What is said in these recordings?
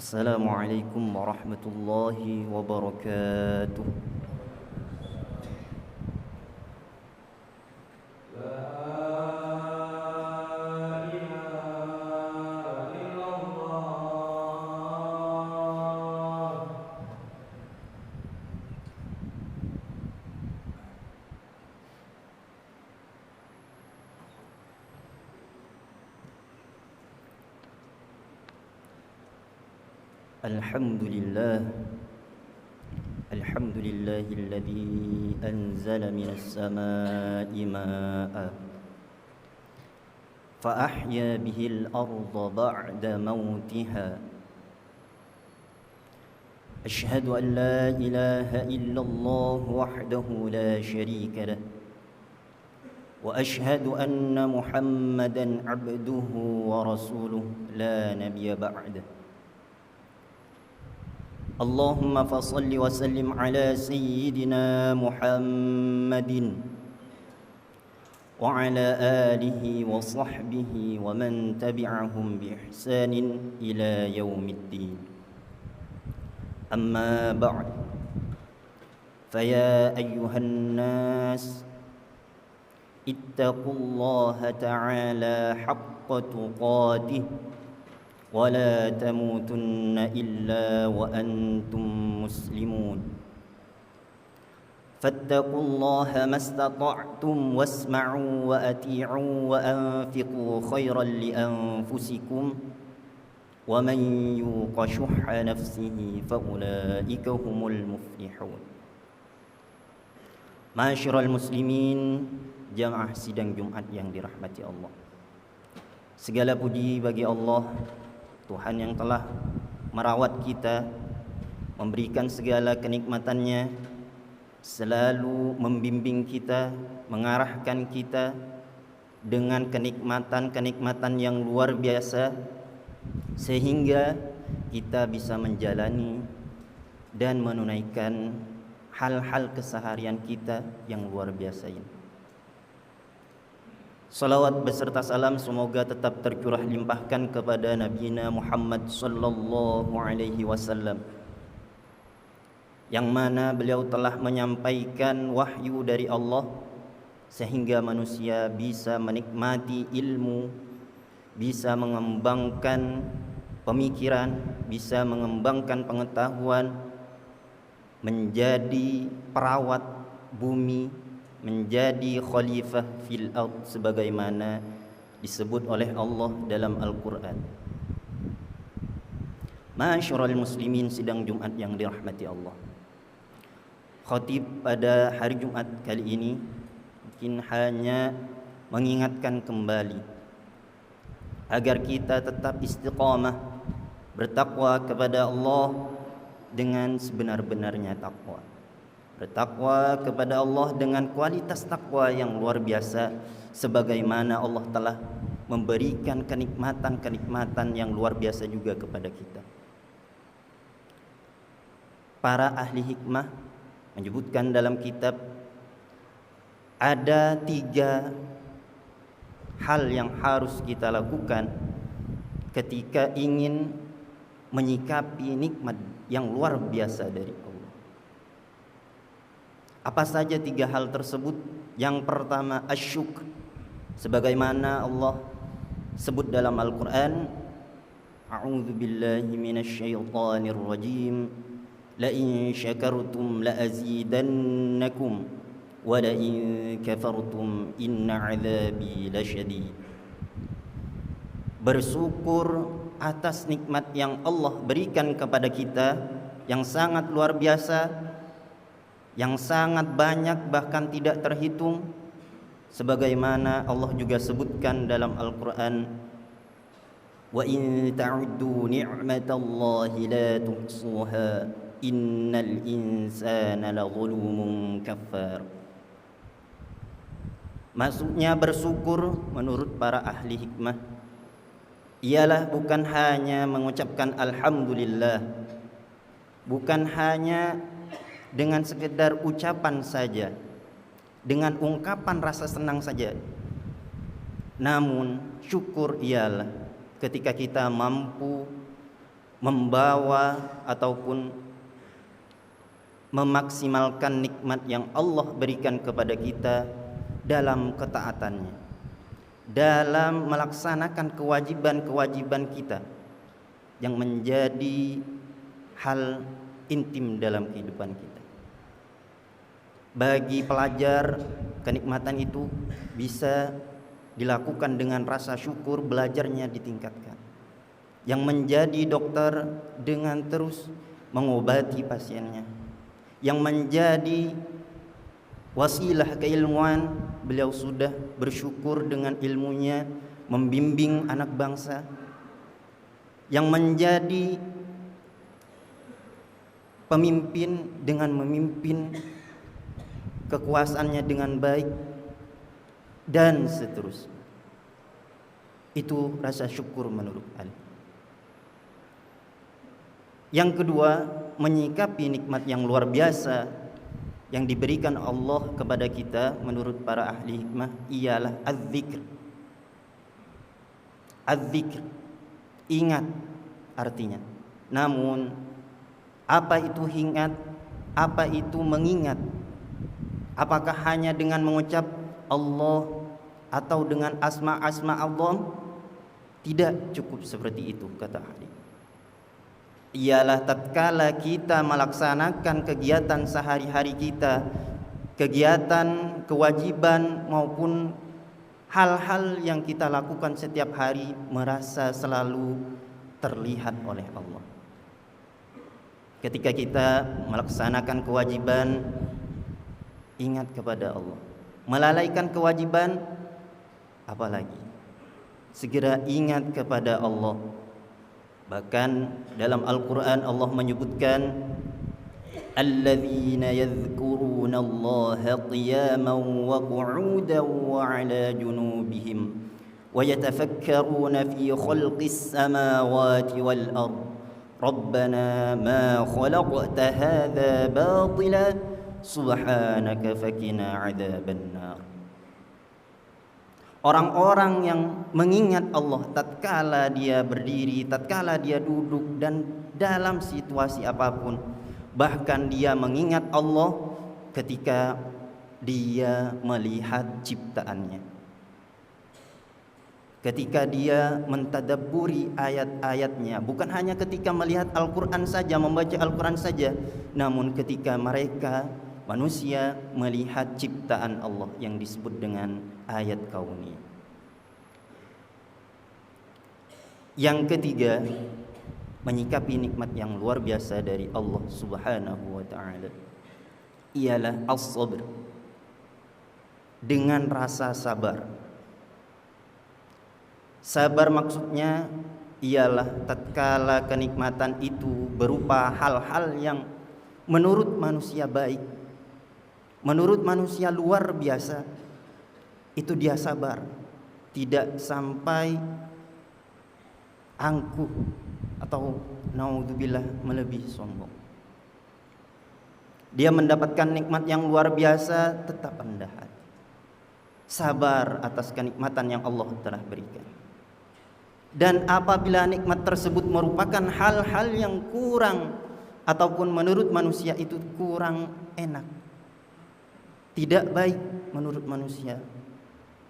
Assalamualaikum warahmatullahi wabarakatuh. Alhamdulillah. Alhamdulillahilladzi anzala minas samaa'i maa'a fa ahya bihil arda ba'da mautiha. Asyhadu an la ilaha illallah wahdahu la syarika lah wa asyhadu anna Muhammadan 'abduhu wa rasuluh la nabiyya ba'dah. Allahumma fasalli wa sallim ala sayyidina Muhammadin wa ala alihi wa sahbihi wa man tabi'ahum bi ihsanin ila yaumiddin. Amma ba'd. Faya ayyuhan nas ittaqullaha ta'ala haqqa tuqatih ولا تموتن إلا وأنتم مسلمون فاتقوا الله ما استطعتم واسمعوا وأطيعوا وأنفقوا خيرا لأنفسكم ومن يوق شح نفسه فأولئك هم المفلحون. Ma'asyiral muslimin, jamaah sidang Jumat yang dirahmati Allah. Segala puji bagi Allah, Tuhan yang telah merawat kita, memberikan segala kenikmatannya, selalu membimbing kita, mengarahkan kita dengan kenikmatan-kenikmatan yang luar biasa, sehingga kita bisa menjalani dan menunaikan hal-hal keseharian kita yang luar biasa ini. Salawat beserta salam semoga tetap tercurah limpahkan kepada Nabi Muhammad sallallahu alaihi wasallam, yang mana beliau telah menyampaikan wahyu dari Allah sehingga manusia bisa menikmati ilmu, bisa mengembangkan pemikiran, bisa mengembangkan pengetahuan, menjadi perawat bumi, menjadi khalifah fil ard sebagaimana disebut oleh Allah dalam Al-Quran. Ma'asyiral muslimin sidang Jumat yang dirahmati Allah. Khatib pada hari Jumat kali ini mungkin hanya mengingatkan kembali agar kita tetap istiqamah bertakwa kepada Allah dengan sebenar-benarnya takwa. Bertakwa kepada Allah dengan kualitas takwa yang luar biasa, sebagaimana Allah telah memberikan kenikmatan-kenikmatan yang luar biasa juga kepada kita. Para ahli hikmah menyebutkan dalam kitab ada 3 hal yang harus kita lakukan ketika ingin menyikapi nikmat yang luar biasa dari Allah. Apa saja 3 hal tersebut? Yang pertama asyukr, sebagaimana Allah sebut dalam Al-Quran, a'udzu billahi minasyaitonir rajim, la in syakartum la azidannakum wa la in kafartum inna 'adzabi lasyadid. Bersyukur atas nikmat yang Allah berikan kepada kita yang sangat luar biasa, yang sangat banyak bahkan tidak terhitung, sebagaimana Allah juga sebutkan dalam Al-Quran, wa in ta'uddu ni'matallahi la tuhsuha innal insana ladzalumun kafar. Maksudnya bersyukur menurut para ahli hikmah ialah bukan hanya mengucapkan alhamdulillah, bukan hanya dengan sekedar ucapan saja, dengan ungkapan rasa senang saja. Namun syukur ialah ketika kita mampu membawa ataupun memaksimalkan nikmat yang Allah berikan kepada kita dalam ketaatannya, dalam melaksanakan kewajiban-kewajiban kita yang menjadi hal intim dalam kehidupan kita. Bagi pelajar, kenikmatan itu bisa dilakukan dengan rasa syukur, belajarnya ditingkatkan. Yang menjadi dokter dengan terus mengobati pasiennya. Yang menjadi wasilah keilmuan, beliau sudah bersyukur dengan ilmunya membimbing anak bangsa. Yang menjadi pemimpin dengan memimpin kekuasaannya dengan baik, dan seterusnya. Itu rasa syukur menurut Ali. Yang kedua, menyikapi nikmat yang luar biasa yang diberikan Allah kepada kita menurut para ahli hikmah ialah az-zikr. Az-zikr, ingat artinya. Namun apa itu ingat? Apa itu mengingat? Apakah hanya dengan mengucap Allah atau dengan asma-asma Allah? Tidak cukup seperti itu, kata ahli. Ialah tatkala kita melaksanakan kegiatan sehari-hari kita, kegiatan, kewajiban maupun hal-hal yang kita lakukan setiap hari, merasa selalu terlihat oleh Allah. Ketika kita melaksanakan kewajiban, ingat kepada Allah. Melalaikan kewajiban, apalagi segera ingat kepada Allah. Bahkan dalam Al-Quran Allah menyebutkan alladzina yadhkuruna Allaha qiyaman wa qu'udan wa 'ala junubihim wa yatafakkaruna fi khalqis samawati wal ard rabbana ma khalaqta hadza batila subhanaka fakina 'adzabannar. Orang-orang yang mengingat Allah tatkala dia berdiri, tatkala dia duduk, dan dalam situasi apapun. Bahkan dia mengingat Allah ketika dia melihat ciptaannya, ketika dia mentadabburi ayat-ayatnya. Bukan hanya ketika melihat Al-Quran saja, membaca Al-Quran saja, namun ketika mereka manusia melihat ciptaan Allah yang disebut dengan ayat kauni. Yang ketiga, menyikapi nikmat yang luar biasa dari Allah Subhanahu wa taala ialah as-sabr, dengan rasa sabar. Sabar maksudnya ialah tatkala kenikmatan itu berupa hal-hal yang menurut manusia baik, menurut manusia luar biasa, itu dia sabar, tidak sampai angkuh atau naudzubillah melebihi sombong. Dia mendapatkan nikmat yang luar biasa, tetap rendah hati, sabar atas kenikmatan yang Allah telah berikan. Dan apabila nikmat tersebut merupakan hal-hal yang kurang ataupun menurut manusia itu kurang enak, tidak baik menurut manusia,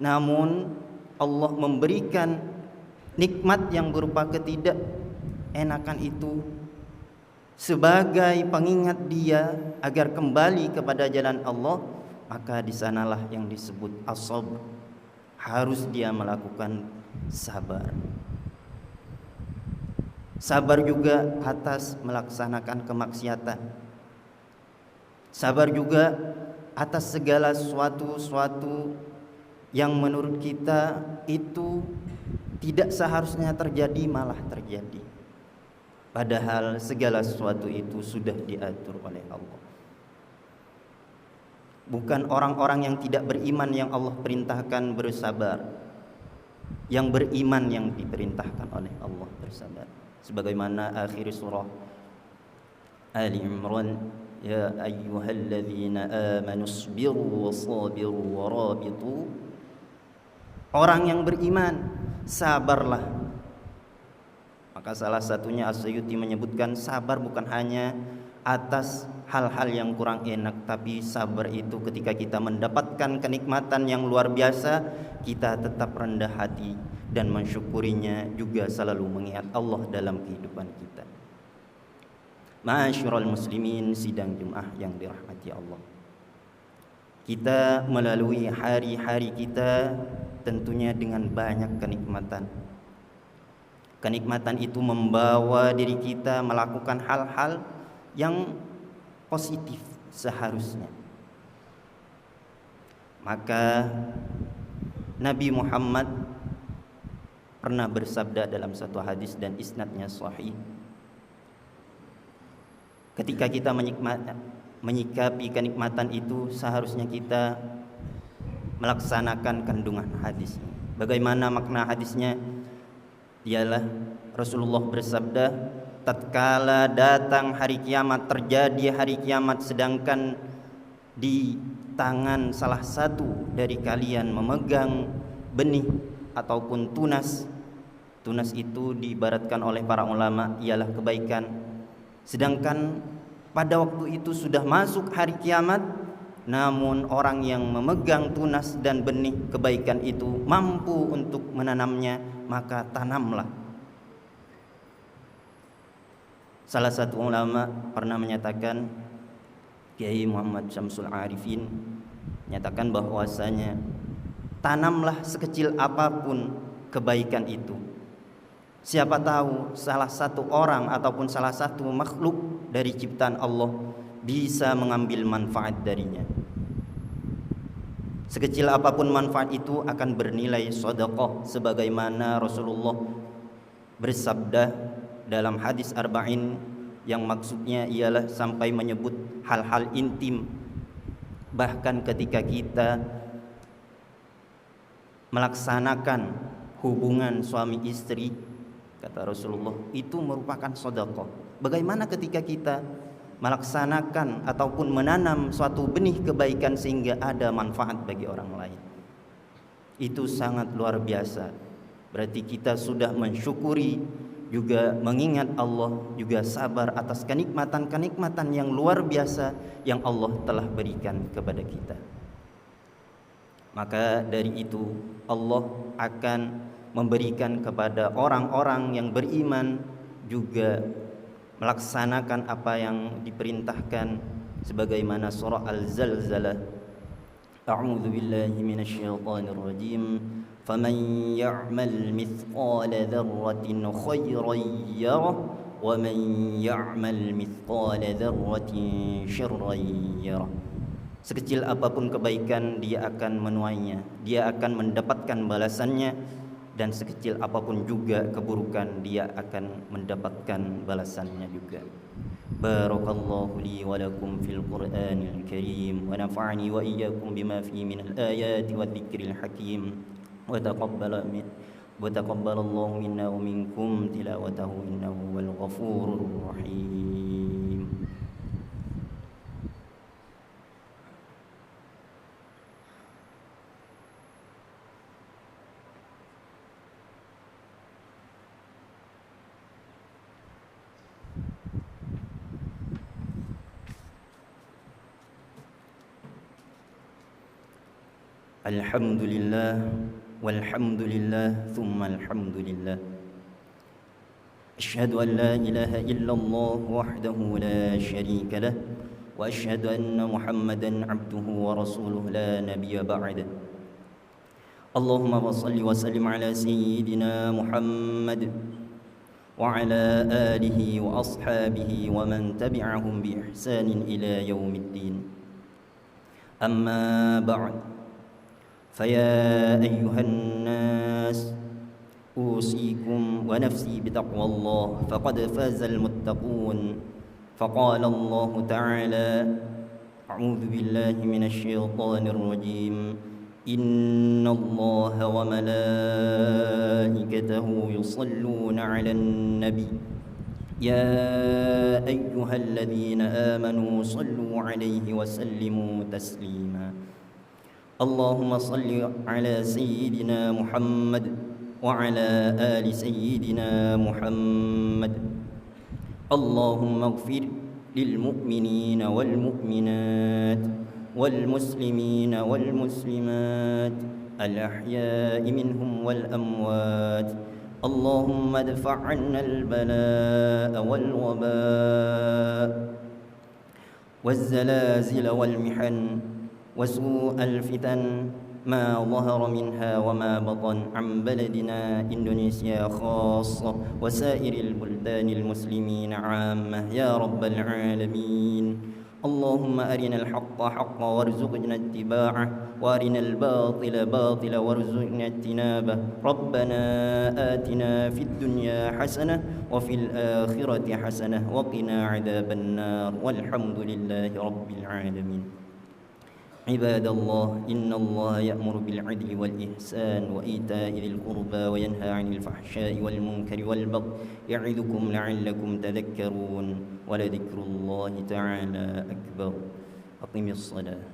namun Allah memberikan nikmat yang berupa ketidakenakan itu sebagai pengingat dia agar kembali kepada jalan Allah, maka di sanalah yang disebut as-sabr. Harus dia melakukan sabar. Sabar juga atas melaksanakan kemaksiatan. Sabar juga atas segala sesuatu yang menurut kita itu tidak seharusnya terjadi malah terjadi. Padahal segala sesuatu itu sudah diatur oleh Allah. Bukan orang-orang yang tidak beriman yang Allah perintahkan bersabar. Yang beriman yang diperintahkan oleh Allah bersabar. Sebagaimana akhir surah Ali Imran, ya ayyuhalladzina amanu sabiru wasabiru warabitu. Orang yang beriman, sabarlah. Maka salah satunya As-Suyuti menyebutkan sabar bukan hanya atas hal-hal yang kurang enak, tapi sabar itu ketika kita mendapatkan kenikmatan yang luar biasa, kita tetap rendah hati dan mensyukurinya, juga selalu mengingat Allah dalam kehidupan kita. Ma'asyiral muslimin, sidang Jumat yang dirahmati Allah. Kita melalui hari-hari kita tentunya dengan banyak kenikmatan. Kenikmatan itu membawa diri kita melakukan hal-hal yang positif seharusnya. Maka Nabi Muhammad pernah bersabda dalam satu hadis dan isnadnya sahih, ketika kita menyikapi kenikmatan itu, seharusnya kita melaksanakan kandungan hadis. Bagaimana makna hadisnya? Ialah Rasulullah bersabda, tatkala datang hari kiamat, terjadi hari kiamat, sedangkan di tangan salah satu dari kalian memegang benih ataupun tunas. Tunas itu diibaratkan oleh para ulama ialah kebaikan. Sedangkan pada waktu itu sudah masuk hari kiamat, namun orang yang memegang tunas dan benih kebaikan itu mampu untuk menanamnya, maka tanamlah. Salah satu ulama pernah menyatakan, Kiai Muhammad Syamsul Arifin menyatakan bahwasanya tanamlah sekecil apapun kebaikan itu. Siapa tahu salah satu orang ataupun salah satu makhluk dari ciptaan Allah bisa mengambil manfaat darinya. Sekecil apapun manfaat itu akan bernilai sedekah, sebagaimana Rasulullah bersabda dalam hadis arba'in, yang maksudnya ialah sampai menyebut hal-hal intim. Bahkan ketika kita melaksanakan hubungan suami istri, kata Rasulullah, itu merupakan sedekah. Bagaimana ketika kita melaksanakan ataupun menanam suatu benih kebaikan sehingga ada manfaat bagi orang lain? Itu sangat luar biasa. Berarti kita sudah mensyukuri, juga mengingat Allah, juga sabar atas kenikmatan-kenikmatan yang luar biasa yang Allah telah berikan kepada kita. Maka dari itu Allah akan memberikan kepada orang-orang yang beriman juga melaksanakan apa yang diperintahkan, sebagaimana surah Al-Zalzalah, A'udzu billahi minasyaitonir rajim, faman ya'mal mithqala dzarratin khairan yarah wa man ya'mal mithqala dzarratin syarran yarah. Sekecil apapun kebaikan dia akan menuainya, dia akan mendapatkan balasannya, dan sekecil apapun juga keburukan dia akan mendapatkan balasannya juga. Barakallahu li wa lakum fil Qur'anil Karim wa nafa'ani wa iyyakum bima fihi minal ayati wadh-dhikril hakim wa taqabbalallahu minna wa minkum tilawatahu innahu wal ghafurur rahim. Alhamdulillah, walhamdulillah, thumma alhamdulillah. Asyhadu an la ilaha illallah wahdahu la syarika lah, wa asyhadu anna Muhammadan abduhu wa rasuluh la nabiyya ba'dah. Allahumma salli wa sallim ala sayyidina Muhammad wa ala alihi wa ashabihi wa man tabi'ahum bi ihsanin ila yaumiddin. Amma ba'd. فيا أيها الناس أوصيكم ونفسي بتقوى الله فقد فاز المتقون. فقال الله تعالى: أعوذ بالله من الشيطان الرجيم، إن الله وملائكته يصلون على النبي يا أيها الذين آمنوا صلوا عليه وسلموا تسليما. اللهم صل على سيدنا محمد وعلى آل سيدنا محمد. اللهم اغفر للمؤمنين والمؤمنات والمسلمين والمسلمات الأحياء منهم والأموات. اللهم ادفع عنا البلاء والوباء والزلازل والمحن وسوء الفتن ما ظهر منها وما بطن عن بلدنا إندونيسيا خاصة وسائر البلدان المسلمين عامة يا رب العالمين. اللهم أرنا الحق حقا وارزقنا اتباعه وأرنا الباطل باطلا وارزقنا اجتنابه. ربنا آتنا في الدنيا حسنة وفي الآخرة حسنة وقنا عذاب النار والحمد لله رب العالمين. عباد الله، إن الله يأمر بالعدل والإحسان وإيتاء ذي القربى وينهى عن الفحشاء والمنكر والبغي يعظكم لعلكم تذكرون ولذكر الله تعالى أكبر. أقم الصلاة.